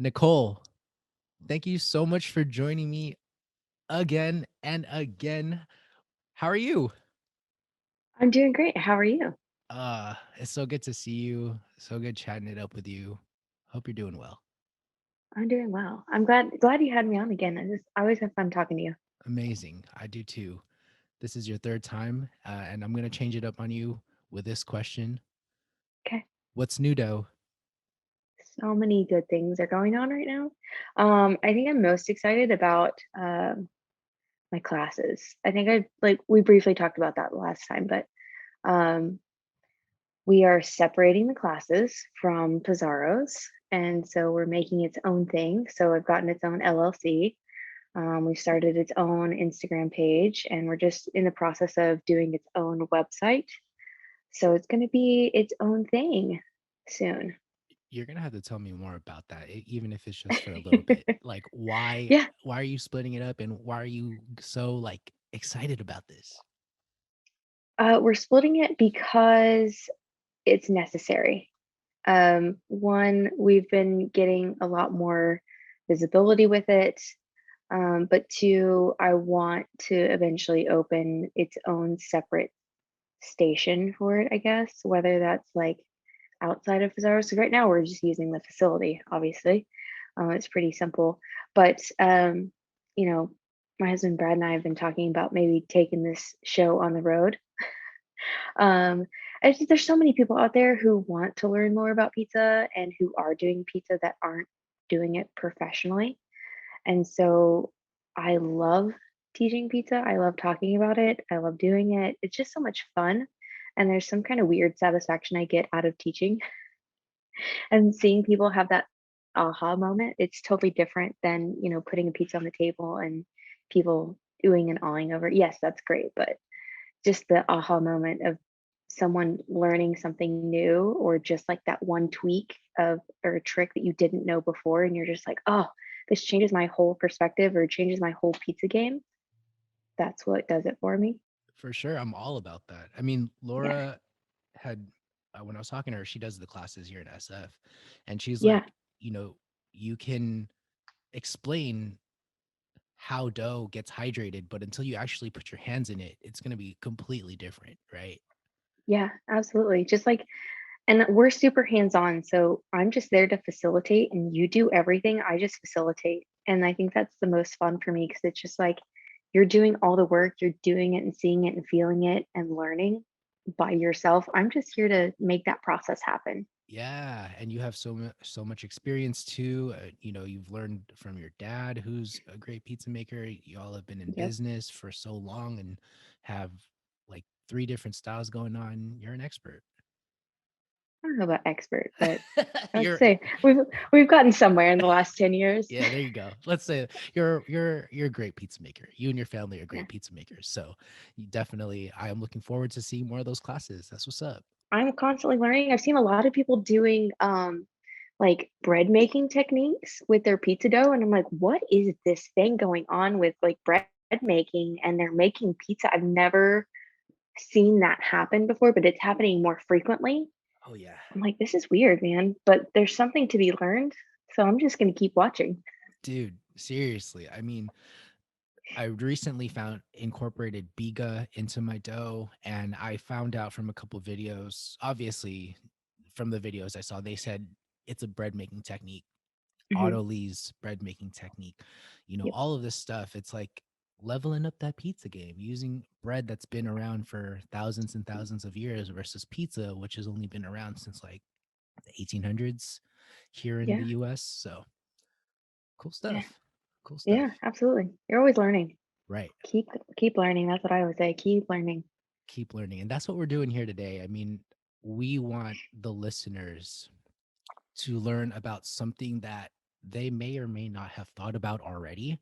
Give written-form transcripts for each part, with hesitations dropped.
Nicole, thank you so much for joining me again and again. How are you? I'm doing great. How are you? It's so good to see you. So good chatting it up with you. Hope you're doing well. I'm doing well. I'm glad you had me on again. I always have fun talking to you. Amazing. I do too. This is your third time, and I'm going to change it up on you with this question. Okay. What's new, dough? So many good things are going on right now. I think I'm most excited about my classes. I think we briefly talked about that last time, but um, we are separating the classes from Pizarro's, and so we're making its own thing. So I've gotten its own LLC. We started its own Instagram page, and we're just in the process of doing its own website. So it's going to be its own thing soon. You're going to have to tell me more about that, even if it's just for a little bit. Like Yeah, why are you splitting it up and why are you so like excited about this? we're splitting it because it's necessary. One, we've been getting a lot more visibility with it. But two, I want to eventually open its own separate station for it, I guess, whether that's like outside of Pizarro. So right now we're just using the facility, obviously. It's pretty simple. But you know, my husband Brad and I have been talking about maybe taking this show on the road. Um, there's so many people out there who want to learn more about pizza and who are doing pizza that aren't doing it professionally. And so I love teaching pizza. I love talking about it. I love doing it. It's just so much fun. And there's some kind of weird satisfaction I get out of teaching and seeing people have that aha moment. It's totally different than, putting a pizza on the table and people doing and awing over it. Yes, that's great. But just the aha moment of someone learning something new or just like that one tweak of or a trick that you didn't know before and you're just like, "Oh, this changes my whole perspective or changes my whole pizza game." That's what does it for me. For sure, I'm all about that. I mean, Yeah. Laura had when I was talking to her, she does the classes here at SF, and she's Yeah. like, you can explain how dough gets hydrated, but until you actually put your hands in it, it's going to be completely different, right? Yeah, absolutely. Just like and we're super hands-on, so I'm just there to facilitate and you do everything. I just facilitate. And I think that's the most fun for me because it's just like you're doing all the work, you're doing it and seeing it and feeling it and learning by yourself. I'm just here to make that process happen. Yeah, and you have so much experience too. You've learned from your dad, who's a great pizza maker. You all have been in Yep. business for so long and have like three different styles going on. You're an expert. I don't know about expert, but I'd you're say we've gotten somewhere in the last 10 years. Yeah, there you go. Let's say you're a great pizza maker. You and your family are Yeah. great pizza makers. So you definitely, I am looking forward to seeing more of those classes. That's what's up. I'm constantly learning. I've seen a lot of people doing like bread making techniques with their pizza dough and I'm like, "What is this thing going on with like bread making and they're making pizza?" I've never seen that happen before, but it's happening more frequently. Oh yeah. I'm like, "This is weird, man," but there's something to be learned. So I'm just going to keep watching. Dude, seriously. I mean, I recently found incorporated biga into my dough, and I found out from a couple videos. Obviously, from the videos I saw, they said it's a bread making technique, Mhm. Autoly's bread making technique. Yep. All of this stuff. It's like leveling up that pizza game using bread that's been around for thousands and thousands of years versus pizza, which has only been around since like the 1800s here in the Yeah. US. So cool Yeah. stuff. Cool stuff. Yeah, absolutely. You're always learning. Right. Keep keep learning. That's what I always say. Keep learning. Keep learning. And that's what we're doing here today. I mean, we want the listeners to learn about something that they may or may not have thought about already.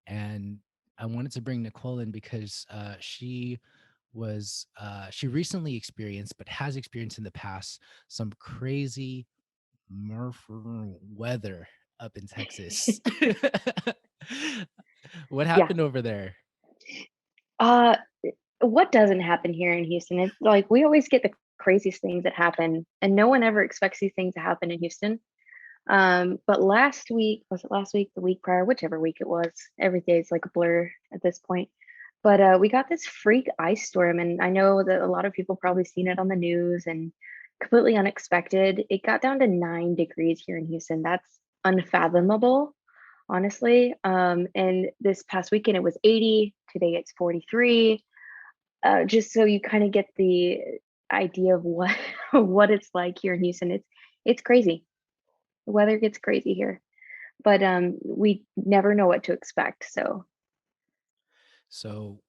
And I wanted to bring Nicole in because she recently experienced, but has experienced in the past, some crazy weather up in Texas. What Yeah. happened over there? Uh, what doesn't happen here in Houston? It's like we always get the craziest things that happen, and no one ever expects these things to happen in Houston. But last week, was it last week, the week prior, whichever week it was, every day is like a blur at this point. But we got this freak ice storm, and I know that a lot of people probably seen it on the news and completely unexpected. It got down to 9 degrees here in Houston. That's unfathomable, honestly. And this past weekend it was 80. Today it's 43. Just so you kind of get the idea of what what it's like here in Houston. It's crazy. The weather gets crazy here, but we never know what to expect. So So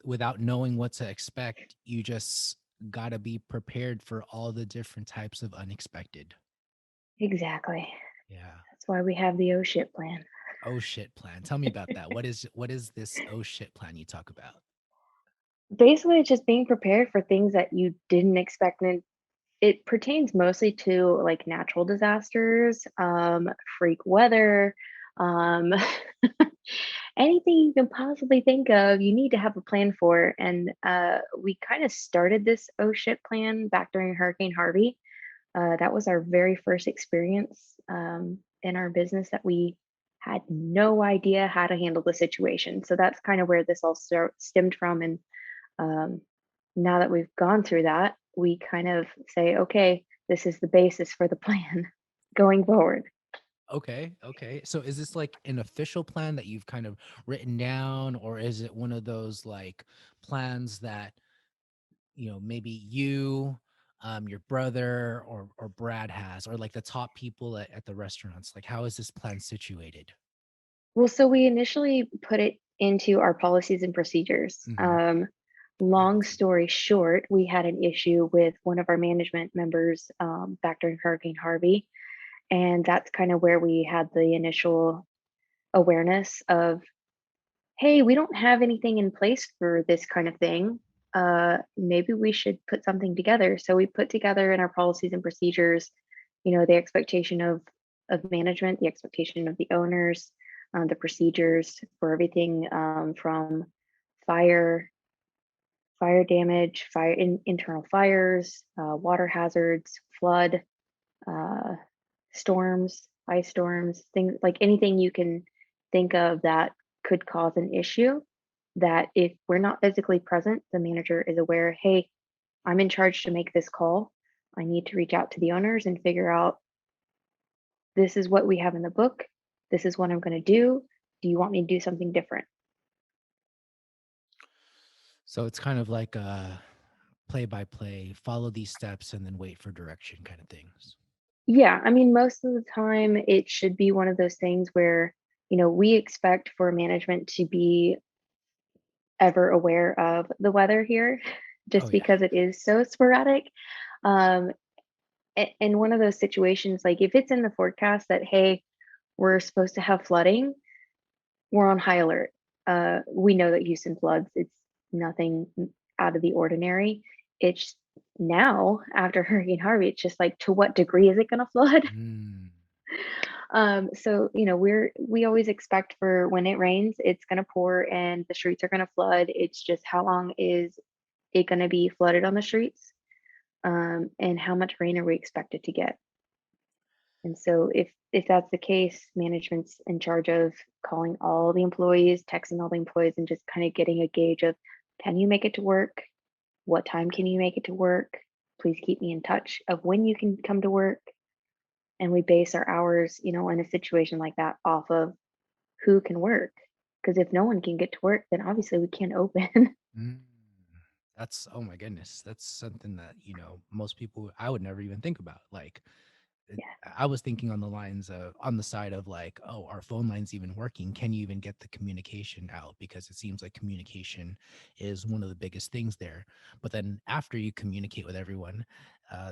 without knowing what to expect, you just got to be prepared for all the different types of unexpected. exactly. Yeah. That's why we have the oh shit plan. Oh shit plan. Tell me about that. What is this oh shit plan you talk about? Basically, it's just being prepared for things that you didn't expect, and it pertains mostly to like natural disasters, freak weather, um, anything you can possibly think of. You need to have a plan for, and we kind of started this oh shit plan back during Hurricane Harvey. That was our very first experience in our business that we had no idea how to handle the situation. So that's kind of where this all stemmed from. And um, now that we've gone through that, we kind of say, okay, this is the basis for the plan going forward. Okay, okay. So is this like an official plan that you've kind of written down, or is it one of those like plans that, maybe you, your brother or Brad has, or like the top people at the restaurants? Like how is this plan situated? Well, so we initially put it into our policies and procedures. Hmm. Long Awesome. story short, we had an issue with one of our management members back during Hurricane Harvey. And that's kind of where we had the initial awareness of, hey, we don't have anything in place for this kind of thing. Maybe we should put something together. So we put together in our policies and procedures, the expectation of management, the expectation of the owners, the procedures for everything from fire, fire damage, internal fires, water hazards, flood, uh, storms, ice storms, things like anything you can think of that could cause an issue. That if we're not physically present, the manager is aware, hey, I'm in charge to make this call. I need to reach out to the owners and figure out this is what we have in the book. This is what I'm going to do. Do you want me to do something different? So it's kind of like a play by play, follow these steps and then wait for direction kind of things. Yeah, I mean, most of the time it should be one of those things where, we expect for management to be ever aware of the weather here Oh just yeah. because it is so sporadic. Um, in one of those situations, like if it's in the forecast that, hey, we're supposed to have flooding, we're on high alert. We know that Houston floods. It's nothing out of the ordinary. It's now after Hurricane Harvey, it's just like, to what degree is it going to flood? Mm. So we always expect for when it rains, it's going to pour and the streets are going to flood. It's just how long is it going to be flooded on the streets, and how much rain are we expected to get? And so if that's the case, management's in charge of calling all the employees, texting all the employees, and just kind of getting a gauge of, can you make it to work? What time can you make it to work? Please keep me in touch of when you can come to work. And we base our hours, in a situation like that off of who can work. Because if no one can get to work, then obviously we can't open. Mm. That's, oh my goodness. That's something that, most people I would never even think about. Like Yeah. I was thinking on the lines of on the side of like, oh, our phone line's even working. Can you even get the communication out? Because it seems like communication is one of the biggest things there. But then after you communicate with everyone,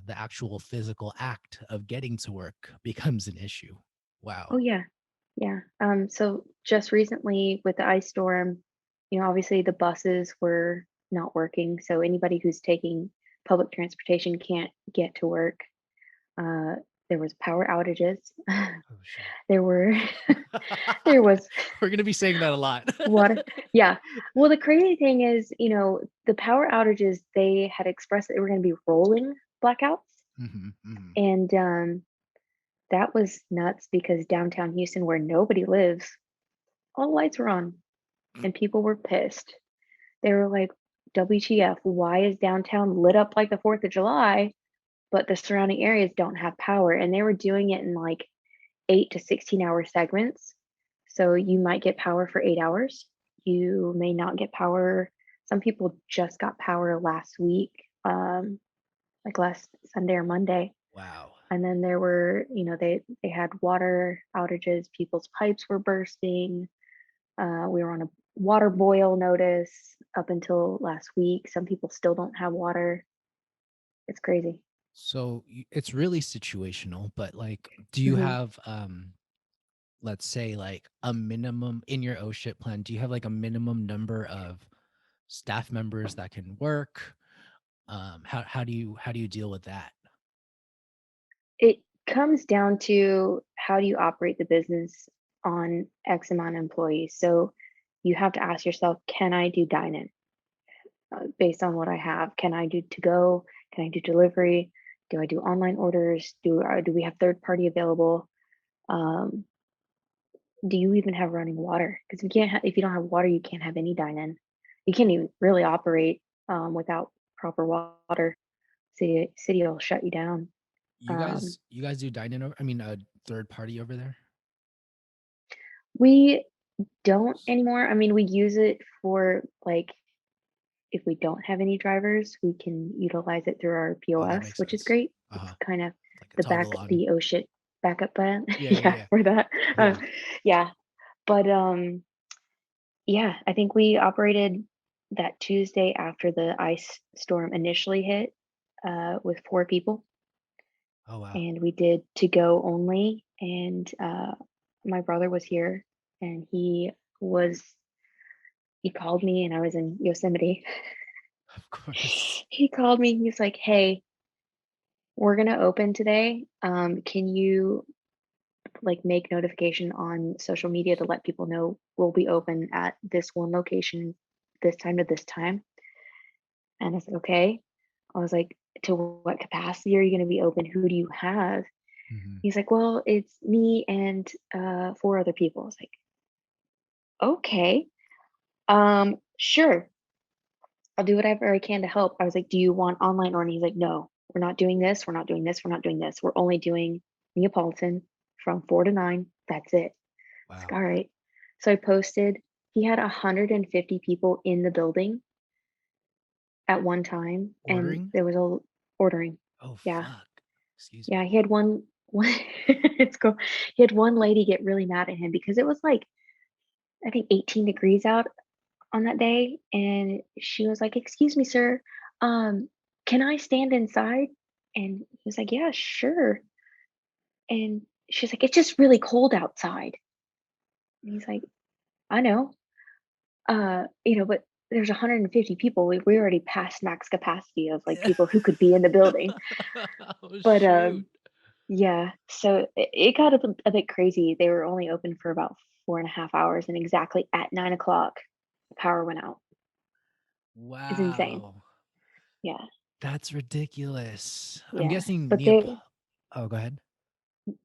the actual physical act of getting to work becomes an issue. Oh Wow. yeah. Yeah. So just recently with the ice storm, obviously the buses were not working. So anybody who's taking public transportation can't get to work. Uh, there was power outages. Oh shit. There were there was We're gonna be saying that a lot. water. Yeah. Well, the crazy thing is, the power outages, they had expressed that they were going to be rolling blackouts. Hmm, hmm. And that was nuts because downtown Houston, where nobody lives, all the lights were on and people were pissed. They were like, WTF, why is downtown lit up like the 4th of July, but the surrounding areas don't have power? And they were doing it in like 8 to 16 hour segments. So you might get power for 8 hours. You may not get power. Some people just got power last week, like last Sunday or Monday. Wow. And then there were, they had water outages. People's pipes were bursting. We were on a water boil notice up until last week. Some people still don't have water. It's crazy. So it's really situational, but like, do you Hmm. have, let's say, like a minimum in your OSHIP plan? Do you have like a minimum number of staff members that can work? How do you deal with that? It comes down to how do you operate the business on X amount of employees. So you have to ask yourself, can I do dine in based on what I have? Can I do to go? Can I do delivery? Do I do online orders? Do we have third party available? Um, do you even have running water? Because if you don't have water, you can't have any dine in. You can't even really operate without proper water. City will shut you down. You Um, guys, you guys do dine in over, I mean, a third party over there? we don't anymore. I mean, we use it for like if we don't have any drivers, we can utilize it through our Oh, that POS, makes which is sense. great. It's Uh-huh. kind of Like a toggle on. the oh shit backup plan. Yeah, yeah, Yeah, yeah. for that. Yeah. Yeah. But yeah, I think we operated that Tuesday after the ice storm initially hit with 4 people, Oh, wow. and we did to go only. And my brother was here, and was he called me, and I was in Yosemite. Of course. He called me. He's like, "Hey, we're gonna open today. Can you like make notification on social media to let people know we'll be open at this one location, this time to this time?" And I said, "Okay." I was like, "To what capacity are you gonna be open? Who do you have?" Mhm. He's like, "Well, it's me and 4 other people." I was like, "Okay, sure. I'll do whatever I can to help." I was like, "Do you want online ordering?" He's like, "No, we're not doing this. We're not doing this. We're not doing this. We're only doing Neapolitan from 4 to 9. That's it." I was like, Wow. "All right." So I posted. He had 150 people in the building at one time, and Ordering? there was a ordering. Oh, Yeah, fuck. Excuse yeah. me. He had one. It's cool. He had one lady get really mad at him because it was like I think 18 degrees out on that day, and she was like, "Excuse me, sir, can I stand inside?" And he was like, "Yeah, sure." And she's like, "It's just really cold outside." And he's like, "I know, but there's 150 people. We already passed max capacity of like Yeah. people who could be in the building." Oh, But shoot. yeah, so it got a bit crazy. They were only open for about 4.5 hours, and exactly at 9 o'clock, the power went out. It's insane. Wow. Yeah, That's ridiculous. I'm yeah. guessing But Neap Oh, go ahead.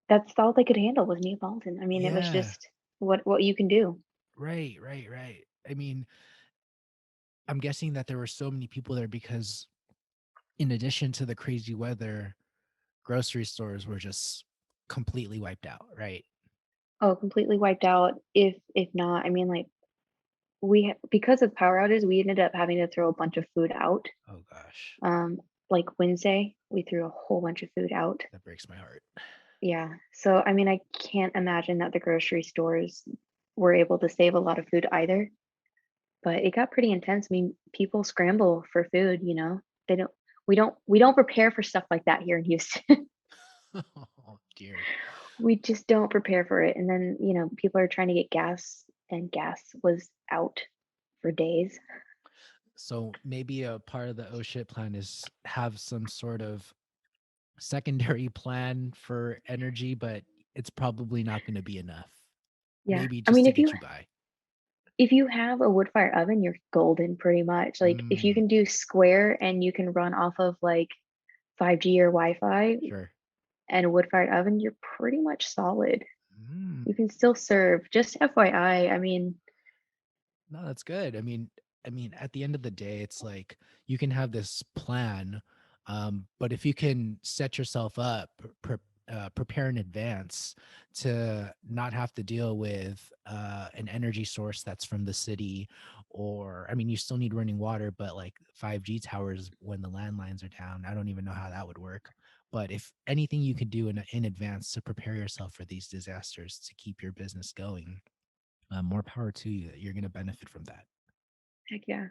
that's all they could handle was Neapolitan. I mean, it was Yeah. just what you can do. Right, right, right. I mean, I'm guessing that there were so many people there because in addition to the crazy weather, grocery stores were just completely wiped out, right? Oh, completely wiped out. If not, I mean, like because of power outages, we ended up having to throw a bunch of food out. Oh gosh, Like Wednesday, we threw a whole bunch of food out. that breaks my heart. Yeah. So I mean, I can't imagine that the grocery stores were able to save a lot of food either. But it got pretty intense. I mean, people scramble for food. They don't. We don't prepare for stuff like that here in Houston. Oh dear. We just don't prepare for it. And then, people are trying to get gas, and gas was out for days. So maybe a part of the oh shit plan is have some sort of secondary plan for energy, but it's probably not going to be enough. Yeah. Maybe I just mean, to get you by. if you have a wood fire oven, you're golden pretty much. Like if you Mm, can do square and you can run off of like 5G or Wi-Fi, sure. and a wood-fired oven, you're pretty much solid. Mm. You can still serve. Just FYI, I mean, No, that's good. At the end of the day, it's like you can have this plan, but if you can set yourself up, prepare in advance to not have to deal with an energy source that's from the city, or you still need running water, but like 5G towers when the landlines are down, I don't even know how that would work. But if anything you could do in advance to prepare yourself for these disasters to keep your business going, more power to you. You're going to benefit from that. heck yeah.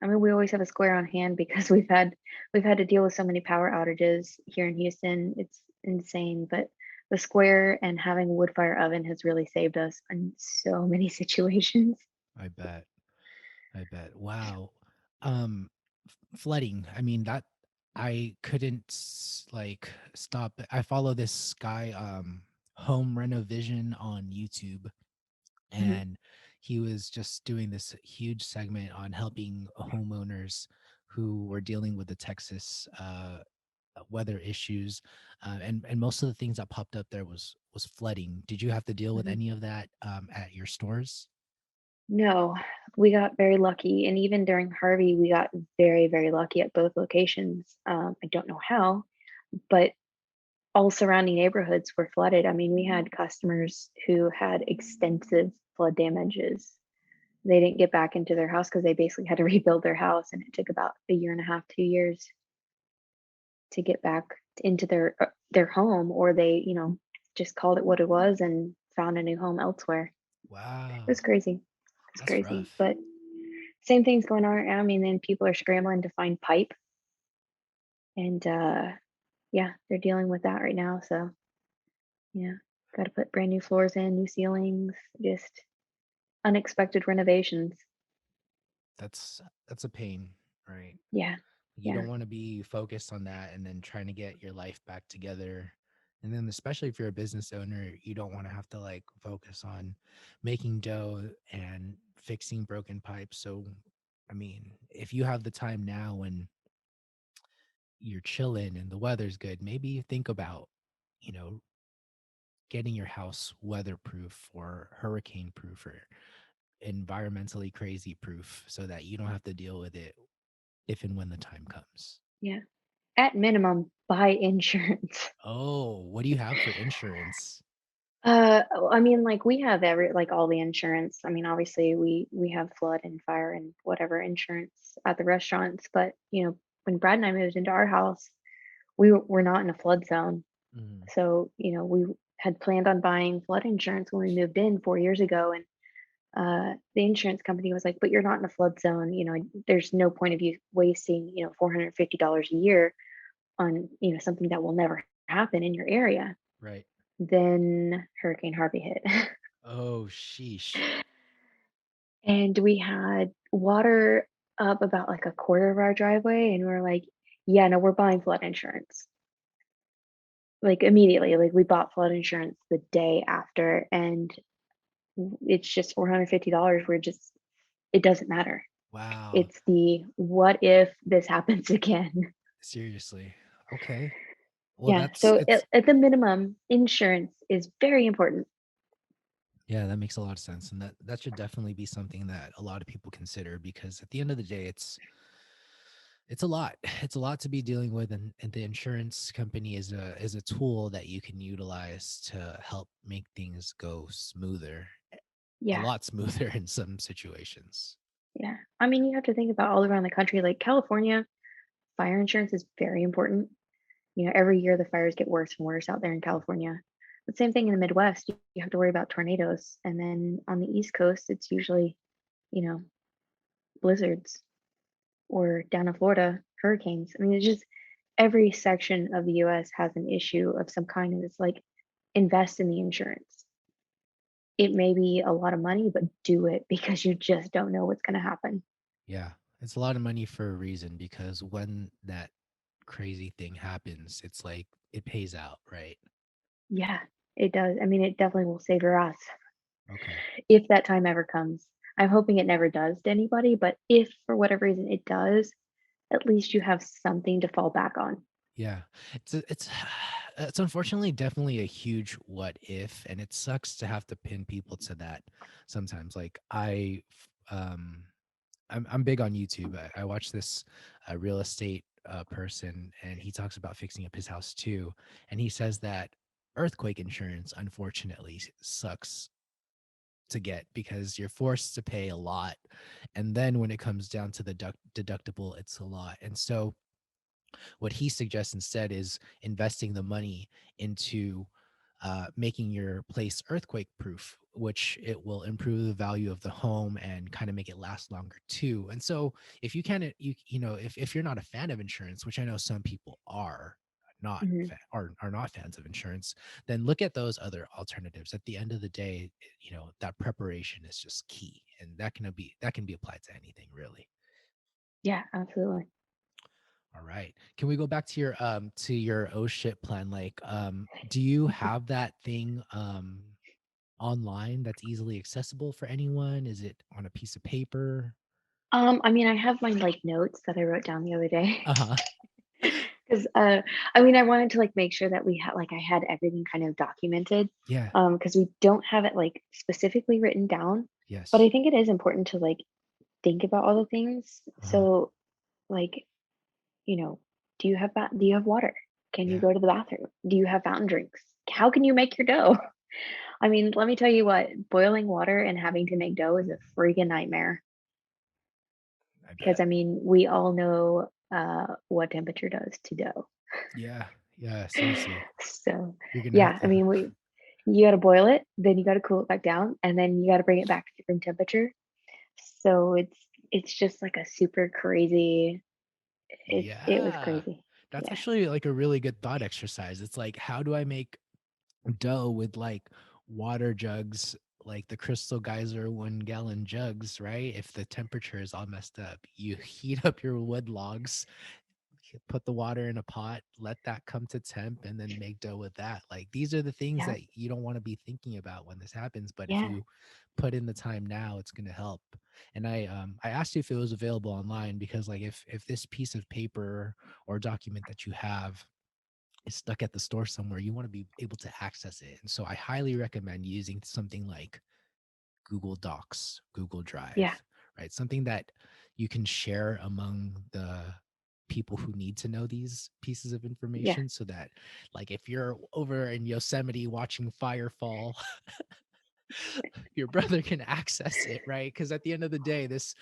I mean, we always have a square on hand because we've had to deal with so many power outages here in Houston. It's insane, but the square and having a wood fire oven has really saved us in so many situations. I bet. I bet. Wow. Flooding. That I couldn't stop. I follow this guy, Home Renovision on YouTube, Mhm, and he was just doing this huge segment on helping homeowners who were dealing with the Texas weather issues, and most of the things that popped up there was flooding. Did you have to deal with mhm. any of that at your stores? No, we got very lucky, and even during Harvey, we got very, very lucky at both locations. I don't know how, but all surrounding neighborhoods were flooded. I mean, we had customers who had extensive flood damages. They didn't get back into their house because they basically had to rebuild their house, and it took about a year and a half, 2 years to get back into their home, or they, just called it what it was and found a new home elsewhere. It was Wow, crazy. It's that's crazy, rough. but same thing's going on right now. I mean, then people are scrambling to find pipe, and, yeah, they're dealing with that right now, so, yeah, gotta put brand new floors in, new ceilings, just unexpected renovations. That's a pain, right? Yeah, You yeah, don't want to be focused on that and then trying to get your life back together. And then especially if you're a business owner, you don't want to have to focus on making dough and fixing broken pipes. So if you have the time now when you're chilling and the weather's good, maybe think about, you know, getting your house weatherproof or hurricane proof or environmentally crazy proof so that you don't have to deal with it if and when the time comes. yeah. At minimum, buy insurance. Oh, what do you have for insurance? I mean, like, we have all the insurance. I mean, obviously, we have flood and fire and whatever insurance at the restaurants, but, when Brad and I moved into our house, we were not in a flood zone. Mhm. So, we had planned on buying flood insurance when we moved in 4 years ago, and, the insurance company was like, "But you're not in a flood zone, there's no point of you wasting, $450 a year on, something that will never happen in your area." Right. Then Hurricane Harvey hit. Oh, sheesh. And we had water up about, like, a quarter of our driveway, and we're like, "Yeah, no, we're buying flood insurance." Like, immediately, like, we bought flood insurance the day after, and it's just $450. We're just it doesn't matter. Wow. It's the, "What if this happens again?" Seriously. Okay. Well, Yeah, that's so it's at the minimum, insurance is very important. yeah, that makes a lot of sense. And that should definitely be something that a lot of people consider because at the end of the day, it's a lot. It's a lot to be dealing with, and the insurance company is a tool that you can utilize to help make things go smoother, a Yeah, lot smoother in some situations. yeah. I mean, you have to think about all around the country, like, California, fire insurance is very important. Every year the fires get worse and worse out there in California. But same thing in the Midwest, you have to worry about tornadoes. And then on the East Coast, it's usually, you know, blizzards, or down in Florida, hurricanes. I mean, it's just every section of the US has an issue of some kind, and it's like, invest in the insurance. It may be a lot of money, but do it because you just don't know what's going to happen. Yeah. It's a lot of money for a reason because when that crazy thing happens, it's like it pays out, right? Yeah, it does. I mean, it definitely will save your ass Okay. if that time ever comes. I'm hoping it never does to anybody, but if for whatever reason it does, at least you have something to fall back on. Yeah. It's it's unfortunately definitely a huge what if, and it sucks to have to pin people to that sometimes. Like I'm big on YouTube. I watch this real estate person, and he talks about fixing up his house too. And he says that earthquake insurance, unfortunately, sucks to get because you're forced to pay a lot, and then when it comes down to the deductible, it's a lot. And so what he suggests instead is investing the money into making your place earthquake proof, which it will improve the value of the home and kind of make it last longer too. And so if you can, you know, if you're not a fan of insurance, which I know some people not Hmm. are not fans of insurance, then look at those other alternatives. At the end of the day, you know, that preparation is just key, and that can be applied to anything really. Yeah, absolutely. All right. Can we go back to your oh shit plan? Like, do you have that thing online that's easily accessible for anyone? Is it on a piece of paper? I mean, I have my like notes that I wrote down the other day Uh-huh. because, I mean, I wanted to like make sure that we had like I had everything kind of documented, Yeah. because we don't have it like specifically written down, but I Yes. think it is important to like think about all the things. Uh-huh. So, like, you know, do you have water? Can you Yeah. go to the bathroom? Do you have fountain drinks? How can you make your dough? I mean, let me tell you what, boiling water and having to make dough is a freaking nightmare. I Because bet. I mean, we all know what temperature does to dough. Yeah. Yeah. Seriously. So, You're gonna have yeah, I to mean, you gotta boil it, then you gotta cool it back down, and then you gotta bring it back to room temperature. So it's just like a super crazy. It was Yeah. crazy. That's Yeah, actually like a really good thought exercise. It's like, how do I make dough with like water jugs, like the Crystal Geyser 1 gallon jugs, right? If the temperature is all messed up, you heat up your wood logs, put the water in a pot, let that come to temp, and then make dough with that. Like these are the things yeah, that you don't want to be thinking about when this happens, but if yeah, you put in the time now, it's going to help. And I asked you if it was available online because like if this piece of paper or document that you have is stuck at the store somewhere, you want to be able to access it. And so I highly recommend using something like Google Docs, Google yeah, Drive, right? Something that you can share among the people who need to know these pieces of yeah, information so that like if you're over in Yosemite watching fire fall, your brother can access it, right? Because at the end of the day, this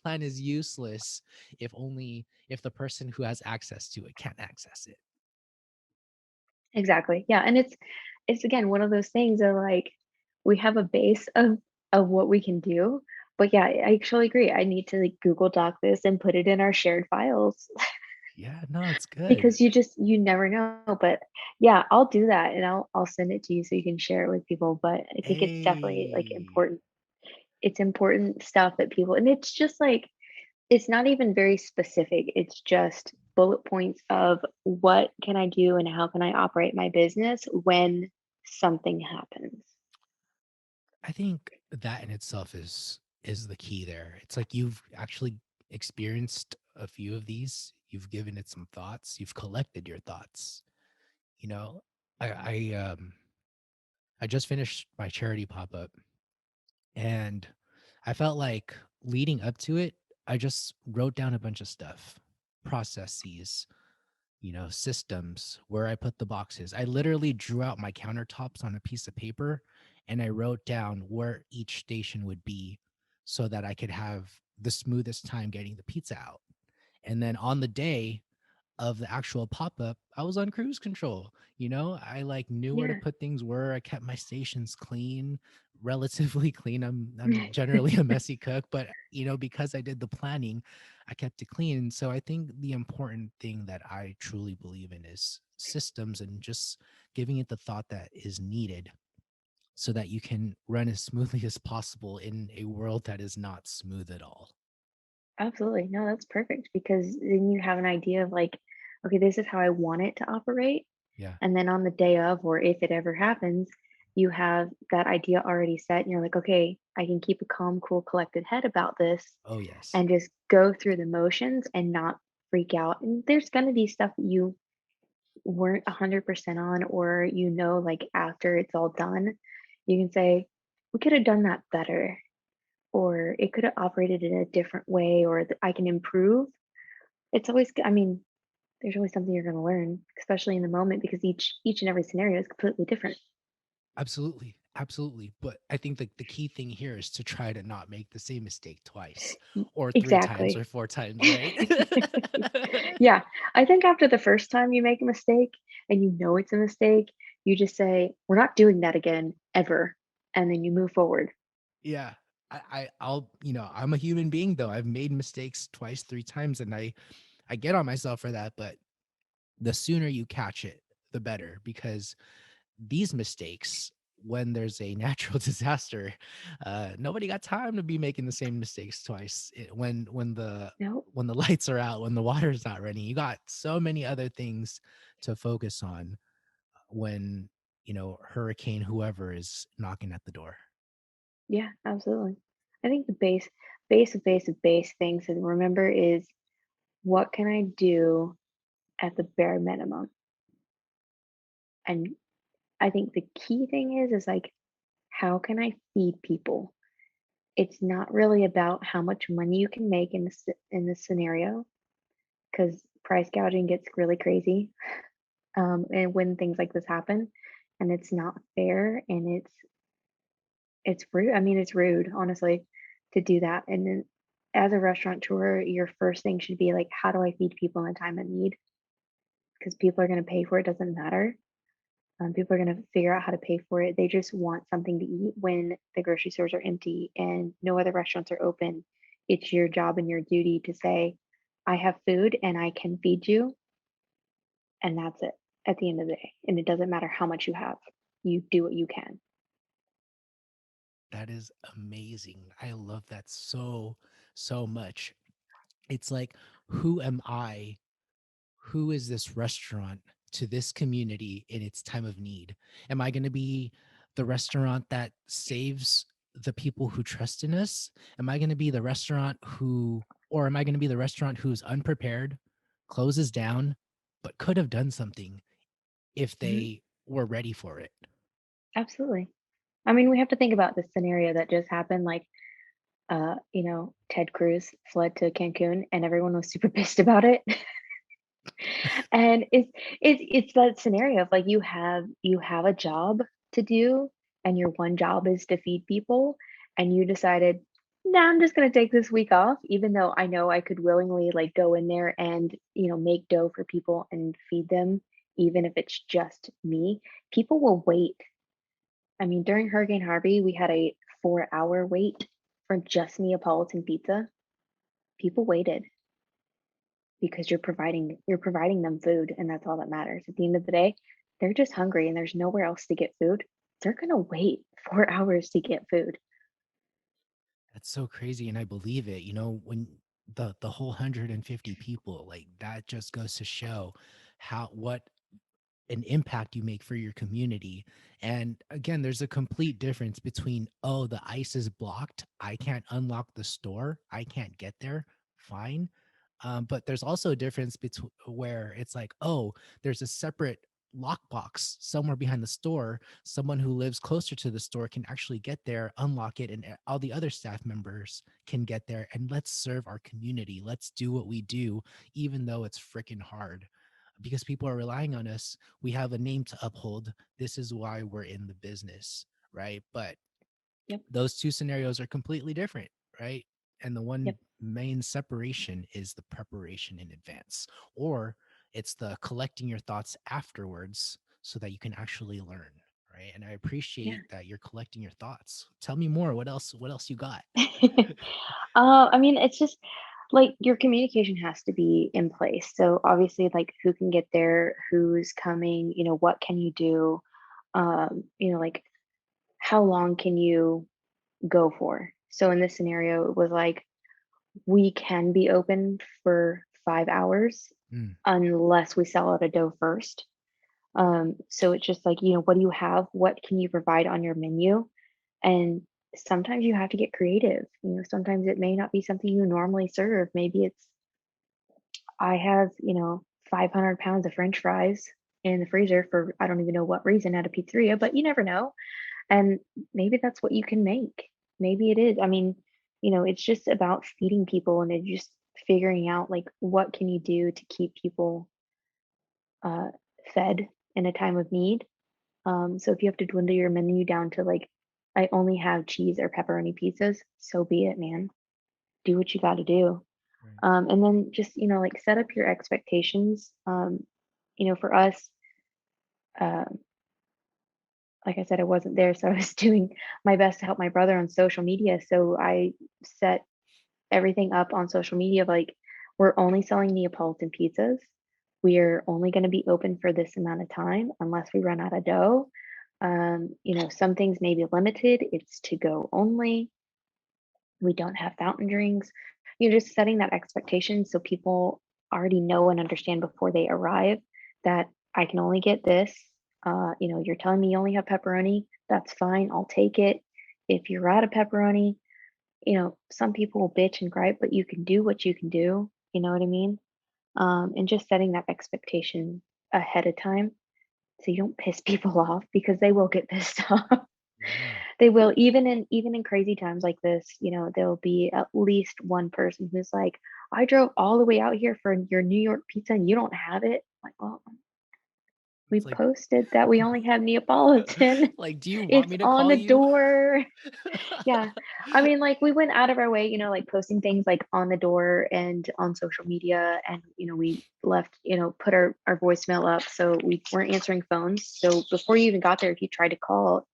plan is useless if the person who has access to it can't access it. exactly. Yeah, and it's again one of those things of like we have a base of what we can do, but yeah, I actually agree. I need to like Google Doc this and put it in our shared files. Yeah, no, it's good. Because you never know, but yeah, I'll do that and I'll send it to you so you can share it with people, but I think it's definitely, like, Hey. important. It's important stuff that people and it's just, like it's not even very specific, it's just bullet points of what can I do and how can I operate my business when something happens. I think that in itself is the key there. It's like you've actually experienced a few of these. You've given it some thoughts. You've collected your thoughts. You know, I I um I just finished my charity pop up, and I felt like leading up to it, I just wrote down a bunch of stuff, processes, you know, systems, where I put the boxes. I literally drew out my countertops on a piece of paper and I wrote down where each station would be so that I could have the smoothest time getting the pizza out. And then on the day of the actual pop-up, I was on cruise control. You know, I like knew where to Yeah. put things where I kept my stations clean, relatively clean. I'm generally a messy cook, but you know, because I did the planning, I kept it clean. So I think the important thing that I truly believe in is systems and just giving it the thought that is needed so that you can run as smoothly as possible in a world that is not smooth at all. Absolutely. No, that's perfect because then you have an idea of, like, "Okay, this is how I want it to operate." Yeah. And then on the day of, or if it ever happens, you have that idea already set and you're like, okay, I can keep a calm, cool, collected head about this Oh yes. and just go through the motions and not freak out. And there's going to be stuff that you weren't 100% on, or like after it's all done, you can say, we could have done that better, or it could have operated in a different way, or I can improve. It's always, I mean, there's always something you're going to learn, especially in the moment, because each and every scenario is completely different. Absolutely, absolutely. But I think the key thing here is to try to not make the same mistake twice or 3 times or Exactly. 4 times, right? Yeah, I think after the first time you make a mistake and you know it's a mistake, you just say, "We're not doing that again ever," and then you move forward. Yeah. I'll I'm a human being though. I've made mistakes twice, 3 times, and I get on myself for that, but the sooner you catch it, the better, because these mistakes, when there's a natural disaster, nobody got time to be making the same mistakes twice. No, When the lights are out, when the water's not running, you got so many other things to focus on when hurricane whoever is knocking at the door. yeah, absolutely. I think the base of base things to remember is, what can I do at the bare minimum? And I think the key thing is like, how can I feed people? It's not really about how much money you can make in this scenario, because price gouging gets really crazy, and when things like this happen, and it's not fair, and it's rude. I mean, it's rude, honestly, to do that. And then, as a restaurateur, your first thing should be like, how do I feed people in a time of need? Because people are going to pay for it. Doesn't matter. People are going to figure out how to pay for it. They just want something to eat when the grocery stores are empty and no other restaurants are open. It's your job and your duty to say, I have food and I can feed you. And that's it at the end of the day. And it doesn't matter how much you have, you do what you can. That is amazing. I love that so, so much. It's like, who am I? Who is this restaurant to this community in its time of need? Am I going to be the restaurant that saves the people who trust in us? Am I going to be the restaurant or am I going to be the restaurant who's unprepared, closes down, but could have done something if Mhm. they were ready for it? Absolutely. I mean, we have to think about the scenario that just happened. Like, Ted Cruz fled to Cancun and everyone was super pissed about it. And it's that scenario of like, you have a job to do, and your one job is to feed people, and you decided, nah, I'm just gonna take this week off, even though I know I could willingly like go in there and make dough for people and feed them, even if it's just me. People will wait. I mean, during Hurricane Harvey, we had a 4-hour wait for just Neapolitan pizza. People waited because you're providing them food, and that's all that matters. At the end of the day, they're just hungry and there's nowhere else to get food. They're gonna wait 4 hours to get food. That's so crazy, and I believe it. When the whole 150 people, like that just goes to show what an impact you make for your community. And again, there's a complete difference between, oh, the ice is blocked, I can't unlock the store, I can't get there, fine. But there's also a difference between where it's like, oh, there's a separate lockbox somewhere behind the store. Someone who lives closer to the store can actually get there, unlock it, and all the other staff members can get there. And let's serve our community. Let's do what we do, even though it's freaking hard, because people are relying on us. We have a name to uphold. This is why we're in the business, right? But Yep, those two scenarios are completely different, right? And the one yep, main separation is the preparation in advance, or it's the collecting your thoughts afterwards so that you can actually learn, right? And I yeah. appreciate that you're collecting your thoughts. Tell me more. What else you got? I mean, it's just like your communication has to be in place. So obviously, like, who can get there, who's coming, what can you do, like, how long can you go for? So in this scenario, it was like, we can be open for 5 hours Mm, unless we sell out a dough first. So it's just like, what do you have? What can you provide on your menu? And sometimes you have to get creative. Sometimes it may not be something you normally serve. Maybe it's, I have, 500 pounds of French fries. in the freezer for I don't even know what reason at a pizzeria, but you never know. And maybe that's what you can make. Maybe it is. I mean, it's just about feeding people and it just figuring out like what can you do to keep people uh, fed in a time of need. So if you have to dwindle your menu down to like, I only have cheese or pepperoni pizzas, so be it, man. Do what you got to do. Right. And then just, like set up your expectations. For us, uh, like I said, I wasn't there, so I was doing my best to help my brother on social media. So I set everything up on social media of like, we're only selling Neapolitan pizzas. We're only going to be open for this amount of time unless we run out of dough. Some things may be limited, it's to go only. We don't have fountain drinks. You're just setting that expectation so people already know and understand before they arrive that I can only get this. You're telling me you only have pepperoni. That's fine. I'll take it. If you're out of pepperoni, some people will bitch and gripe, but you can do what you can do. You know what I mean? And just setting that expectation ahead of time so you don't piss people off because they will get pissed off. Yeah. They will, even in crazy times like this, there'll be at least one person who's like, "I drove all the way out here for your New York pizza and you don't have it." Like, well, we It's like, posted that we only have Neapolitan. like, do you want It's me to on call the you? door. Yeah. I mean, like, we went out of our way, like posting things like on the door and on social media. And, we left, put our voicemail up. So we weren't answering phones. So before you even got there, if you tried to call,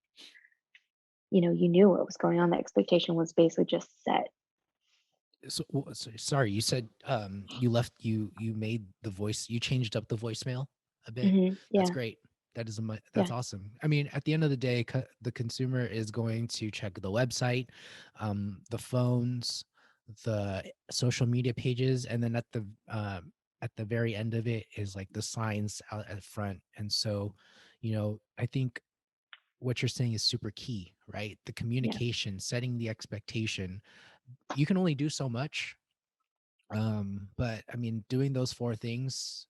you knew what was going on. The expectation was basically just set. Sorry, you said you left you made the voice you changed up the voicemail a bit. That's Yeah. great. That's Yeah. awesome. I mean, at the end of the day, the consumer is going to check the website, the phones, the social media pages, and then at the very end of it is like the signs out at front. And so, I think what you're saying is super key, right? The Yeah. communication, setting the expectation. You can only do so much, but I mean, doing those four things,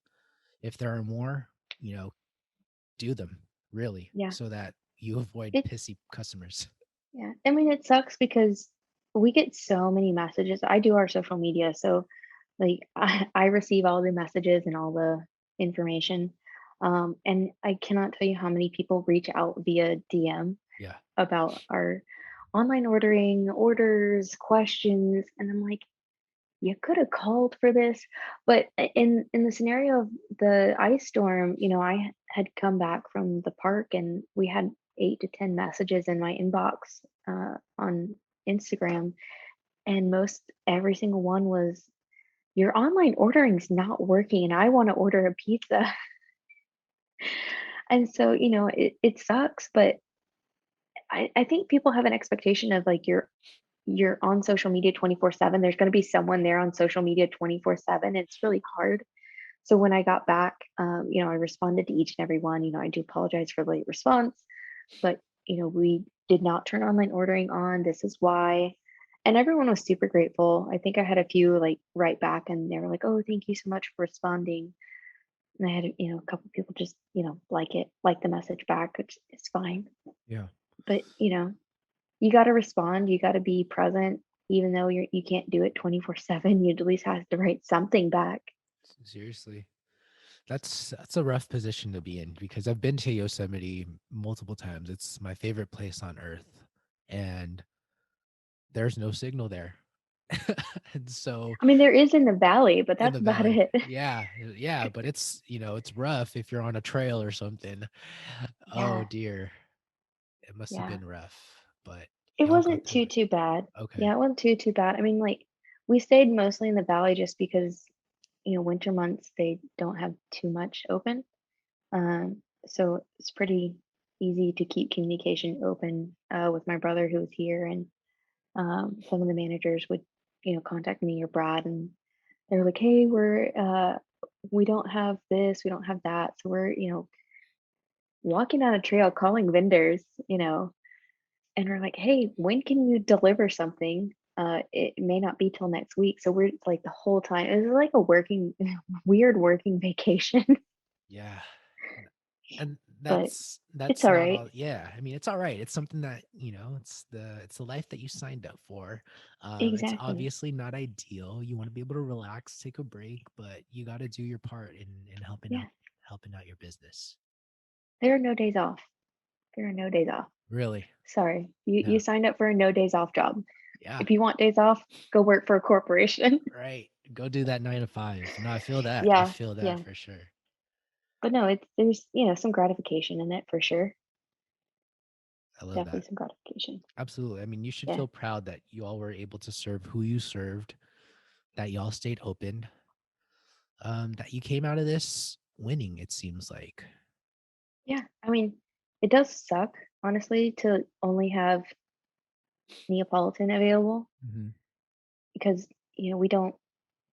if there are more, you know, do them really Yeah. so that you avoid It, pissy customers. yeah. I mean, it sucks because we get so many messages. I do our social media. So, like, I receive all the messages and all the information. And I cannot tell you how many people reach out via DM Yeah. about our online ordering, orders, questions. And I'm like, you could have called for this. But in the scenario of the ice storm, I had come back from the park and we had 8 to 10 messages in my inbox on Instagram, and most every single one was, your online ordering's not working and I want to order a pizza. And so, it sucks, but I think people have an expectation of like, you're on social media 24/7. There's going to be someone there on social media 24/7. It's really hard. So when I got back, I responded to each and every one. I do apologize for the late response, but we did not turn online ordering on. This is why. And everyone was super grateful. I think I had a few like right back and they were like, "Oh, thank you so much for responding." And I had, a couple people just, like the message back, which is fine. Yeah. But, you got to respond. You got to be present, even though you can't do it 24/7. You at least have to write something back. Seriously. That's a rough position to be in because I've been to Yosemite multiple times. It's my favorite place on earth, and there's no signal there. And so I mean, there is in the valley, but in that's the about valley. it. Yeah, yeah, but it's rough if you're on a trail or something. Oh Yeah, dear. It must have yeah. been rough, but It y'all got wasn't through too bad. it. Okay. Yeah, it wasn't too bad. I mean, like, we stayed mostly in the valley just because, winter months, they don't have too much open. So it's pretty easy to keep communication open with my brother who was here, and some of the managers would, contact me or Brad, and they were like, "Hey, we don't have this, we don't have that," so we're, walking down a trail calling vendors, and we're like, "Hey, when can you deliver something? It may not be till next week." So we're like the whole time. It was like a working, weird working vacation. Yeah. And but it's that's all not right. all. Yeah, I mean, it's alright. It's something that, it's the life that you signed up for. It's Exactly. obviously not ideal. You wanna be able to relax, take a break, but you gotta do your part in Yeah. helping out your business. There are no days off. There are no days off. Really. Sorry. You Yeah. signed up for a no days off job. Yeah, If you want days off, go work for a corporation. right. Go do that 9 to 5. No, I feel that. I Yeah, feel that yeah. for sure. But no, there's, some gratification in it for sure. I love Definitely that. some gratification. Absolutely. I mean, you should Yeah. feel proud that you all were able to serve who you served, that y'all stayed open, that you came out of this winning, it seems like. Yeah. I mean, it does suck, honestly, to only have Neapolitan available Mhm. because, we don't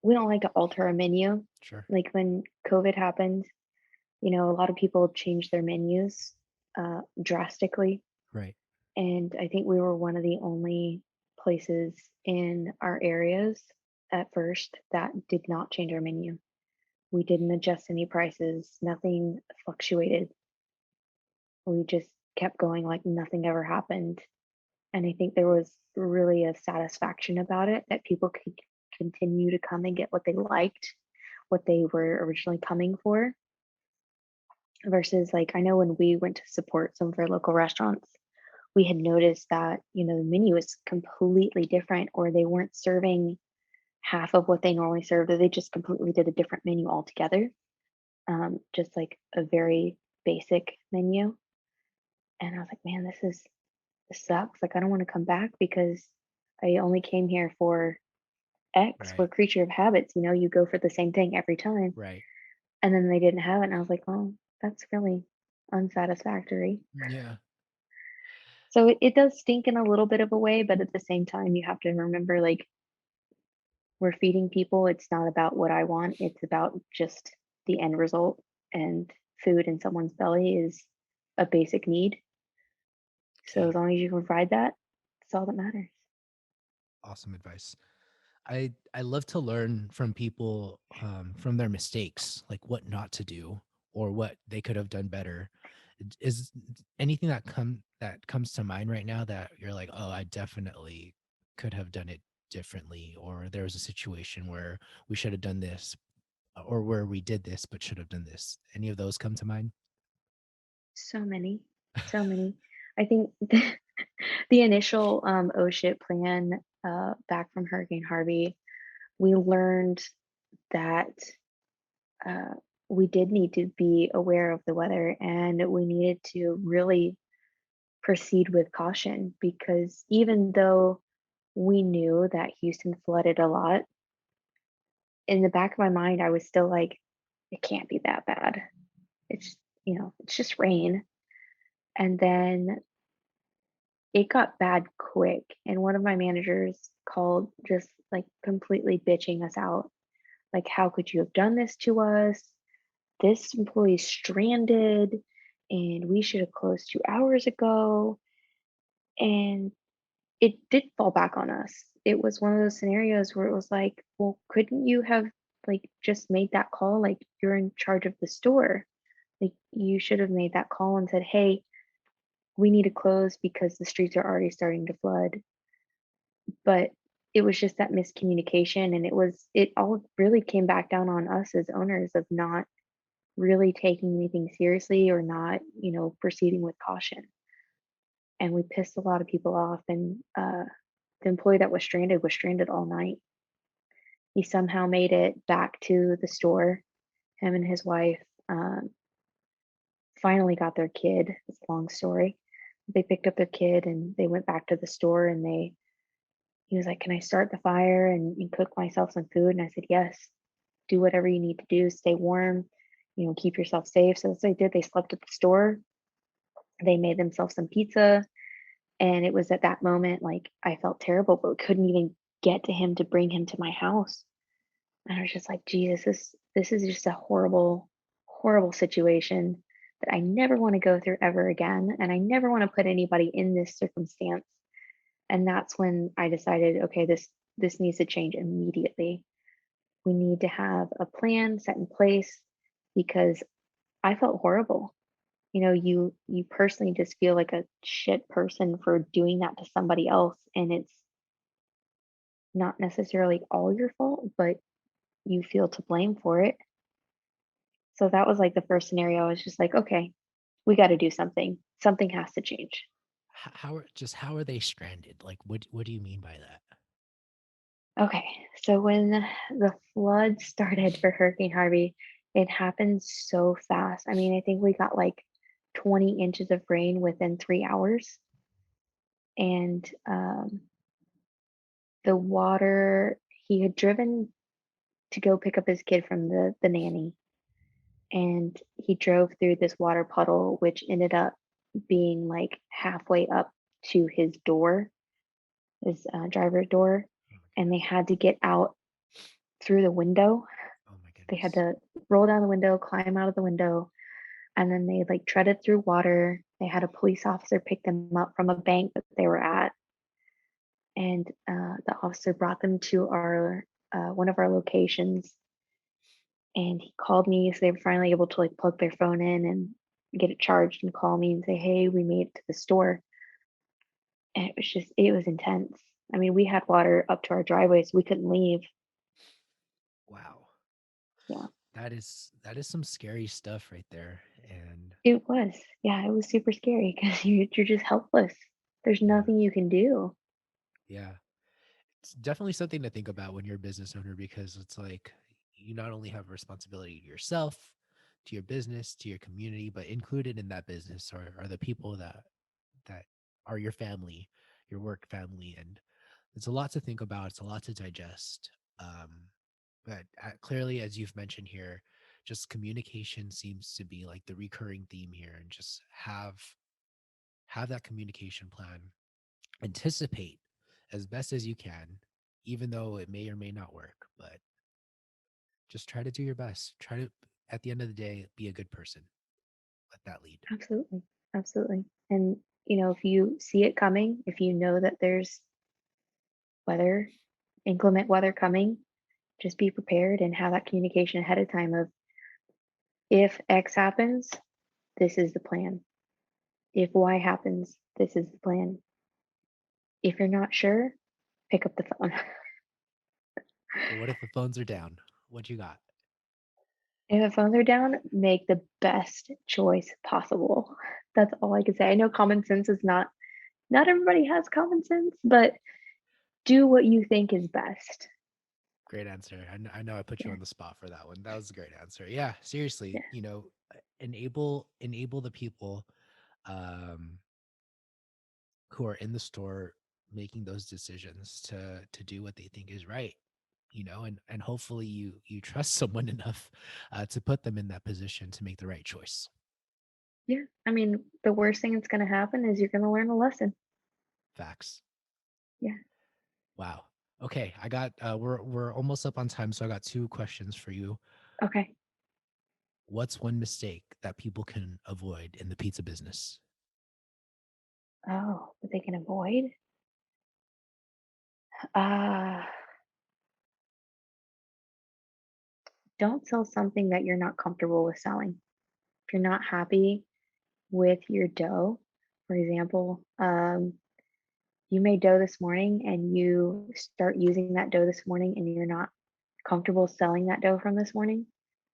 like to alter our menu. Sure. Like when COVID happened, a lot of people changed their menus drastically. Right. And I think we were one of the only places in our areas at first that did not change our menu. We didn't adjust any prices, nothing fluctuated. We just kept going like nothing ever happened. And I think there was really a satisfaction about it that people could continue to come and get what they liked, what they were originally coming for. Versus, like, I know when we went to support some of our local restaurants, we had noticed that, the menu is completely different, or they weren't serving half of what they normally served, or they just completely did a different menu altogether. Just like a very basic menu. And I was like, man, this sucks. Like, I don't want to come back because I only came here for X. We're Right. a creature of habits, you go for the same thing every time. Right. And then they didn't have it. And I was like, oh, that's really unsatisfactory. Yeah. So it does stink in a little bit of a way, but at the same time, you have to remember, like, we're feeding people. It's not about what I want. It's about just the end result. And food in someone's belly is a basic need. So as Key. long as you can provide that, that's all that matters. Awesome advice. I love to learn from people, from their mistakes, like what not to do or what they could have done better. Is anything that comes to mind right now that you're like, oh, I definitely could have done it differently, or there was a situation where we should have done this, or where we did this but should have done this. Any of those come to mind? So many, so many. I think the initial OSHIP plan back from Hurricane Harvey, we learned that uh, we did need to be aware of the weather and we needed to really proceed with caution because even though we knew that Houston flooded a lot, in the back of my mind, I was still like, it can't be that bad. It's just rain. And then it got bad quick. And one of my managers called just like completely bitching us out. Like, how could you have done this to us? This employee's stranded and we should have closed 2 hours ago. And it did fall back on us. It was one of those scenarios where it was like, well, couldn't you have like just made that call? Like you're in charge of the store. Like you should have made that call and said, "Hey, we need to close because the streets are already starting to flood." But it was just that miscommunication and it all really came back down on us as owners of not really taking anything seriously or not, proceeding with caution. And we pissed a lot of people off and the employee that was stranded all night. He somehow made it back to the store. Him and his wife finally got their kid. It's a long story. They picked up their kid and they went back to the store and he was like, "Can I start the fire and cook myself some food?" And I said, "Yes, do whatever you need to do. Stay warm, keep yourself safe." So that's what they did. They slept at the store. They made themselves some pizza. And it was at that moment, like, I felt terrible, but couldn't even get to him to bring him to my house. And I was just like, Jesus, this is just a horrible, horrible situation that I never want to go through ever again. And I never want to put anybody in this circumstance. And that's when I decided, okay, this needs to change immediately. We need to have a plan set in place because I felt horrible. you personally just feel like a shit person for doing that to somebody else, and it's not necessarily all your fault, but you feel to blame for it. So that was like the first scenario. I was just like, okay, we got to do something. Something has to change. How are they stranded? Like, what do you mean by that? Okay, so when the flood started for Hurricane Harvey, it happened so fast. I mean, I think we got like 20 inches of rain within 3 hours. And the water, he had driven to go pick up his kid from the nanny. And he drove through this water puddle, which ended up being like halfway up to his door, his driver's door. Oh my And they goodness. had to get out through the window. Oh my They had goodness. to roll down the window, climb out of the window, and then they like treaded through water. They had a police officer pick them up from a bank that they were at, and the officer brought them to our one of our locations. And he called me, so they were finally able to like plug their phone in and get it charged and call me and say, "Hey, we made it to the store." And it was intense. I mean, we had water up to our driveway, so we couldn't leave. Wow. Yeah, That is some scary stuff right there. And it was. Yeah, it was super scary because you're just helpless. There's yeah, nothing you can do. yeah. It's definitely something to think about when you're a business owner because it's like you not only have a responsibility to yourself, to your business, to your community, but included in that business are the people that are your family, your work family, and it's a lot to think about. It's a lot to digest. But clearly, as you've mentioned here, just communication seems to be like the recurring theme here, and just have that communication plan, anticipate as best as you can, even though it may or may not work, but just try to do your best. Try to, at the end of the day, be a good person. Let that lead. Absolutely. Absolutely. And, if you see it coming, if you know that there's weather, inclement weather coming, just be prepared and have that communication ahead of time of if X happens, this is the plan. If Y happens, this is the plan. If you're not sure, pick up the phone. But what if the phones are down? What you got? If the phones are down, make the best choice possible. That's all I can say. I know common sense is not everybody has common sense, but do what you think is best. Great answer. I know I put you Yeah. on the spot for that one. That was a great answer. Yeah, Yeah. seriously, enable the people um who are in the store making those decisions to do what they think is right, and hopefully you trust someone enough to put them in that position to make the right choice. Yeah. I mean, the worst thing that's going to happen is you're going to learn a lesson. Facts. Yeah. Wow. Okay, I got we're almost up on time, so I got two questions for you. Okay. What's one mistake that people can avoid in the pizza business? Oh, that they can avoid? Uh, don't sell something that you're not comfortable with selling. If you're not happy with your dough, for example, you made dough this morning and you start using that dough this morning and you're not comfortable selling that dough from this morning,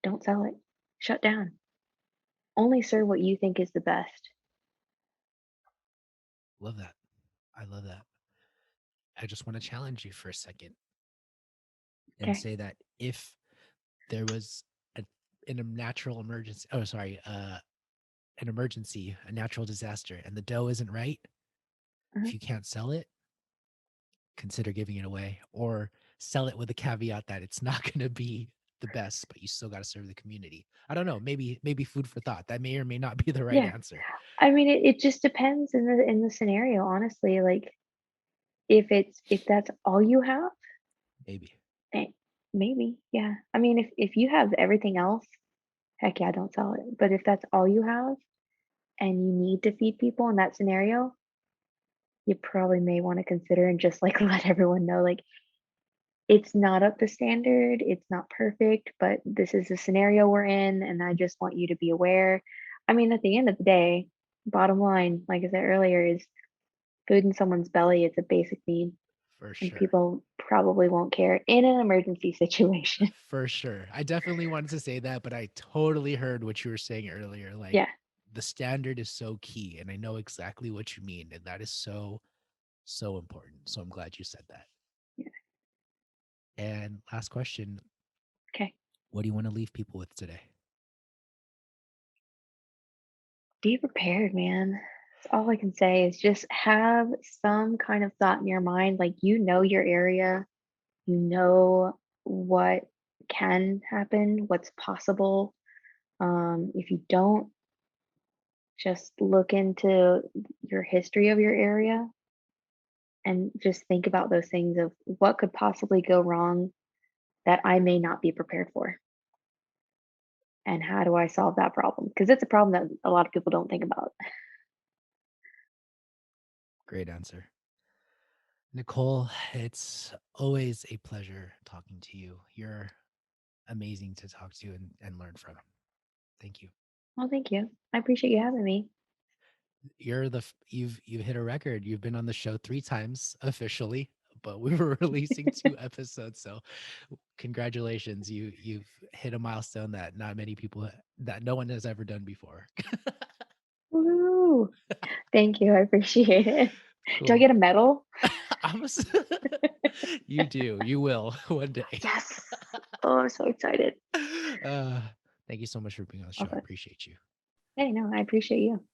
don't sell it. Shut down. Only serve what you think is the best. Love that. I love that. I just want to challenge you for a second and Okay. say that if there was a, in a natural emergency, oh, sorry, an emergency, a natural disaster, and the dough isn't right, Uh-huh. if you can't sell it, consider giving it away or sell it with a caveat that it's not going to be the best, but you still got to serve the community. I don't know. Maybe food for thought. That may or may not be the right Yeah. answer. I mean, it just depends in the scenario, honestly. Like if that's all you have, Maybe. eh, maybe, yeah. I mean, if you have everything else, heck yeah, don't sell it. But if that's all you have and you need to feed people in that scenario, you probably may want to consider and just like let everyone know, like it's not up to standard, it's not perfect, but this is the scenario we're in, and I just want you to be aware. I mean, at the end of the day, bottom line, like I said earlier, is food in someone's belly is a basic need, For and sure. people probably won't care in an emergency situation. For sure. I definitely wanted to say that, but I totally heard what you were saying earlier. Like, Yeah, the standard is so key, and I know exactly what you mean, and that is so, so important. So I'm glad you said that. yeah. And last question, Okay. what do you want to leave people with today? Be prepared, man. That's all I can say is just have some kind of thought in your mind, like, you know your area, you know what can happen, what's possible. If you don't, just look into your history of your area and just think about those things of what could possibly go wrong that I may not be prepared for. And how do I solve that problem? Because it's a problem that a lot of people don't think about. Great answer. Nicole, it's always a pleasure talking to you. You're amazing to talk to and learn from. Thank you. Well, thank you. I appreciate you having me. You've hit a record. You've been on the show 3 times officially, but we were releasing 2 episodes. So congratulations. You've hit a milestone that not many people that no one has ever done before. Woo! Thank you. I appreciate it. Do I Cool. get a medal? I'm a, you do. You will one day. Yes. Oh, I'm so excited. Uh, thank you so much for being on the show. I Okay. appreciate you. Hey, no, I appreciate you.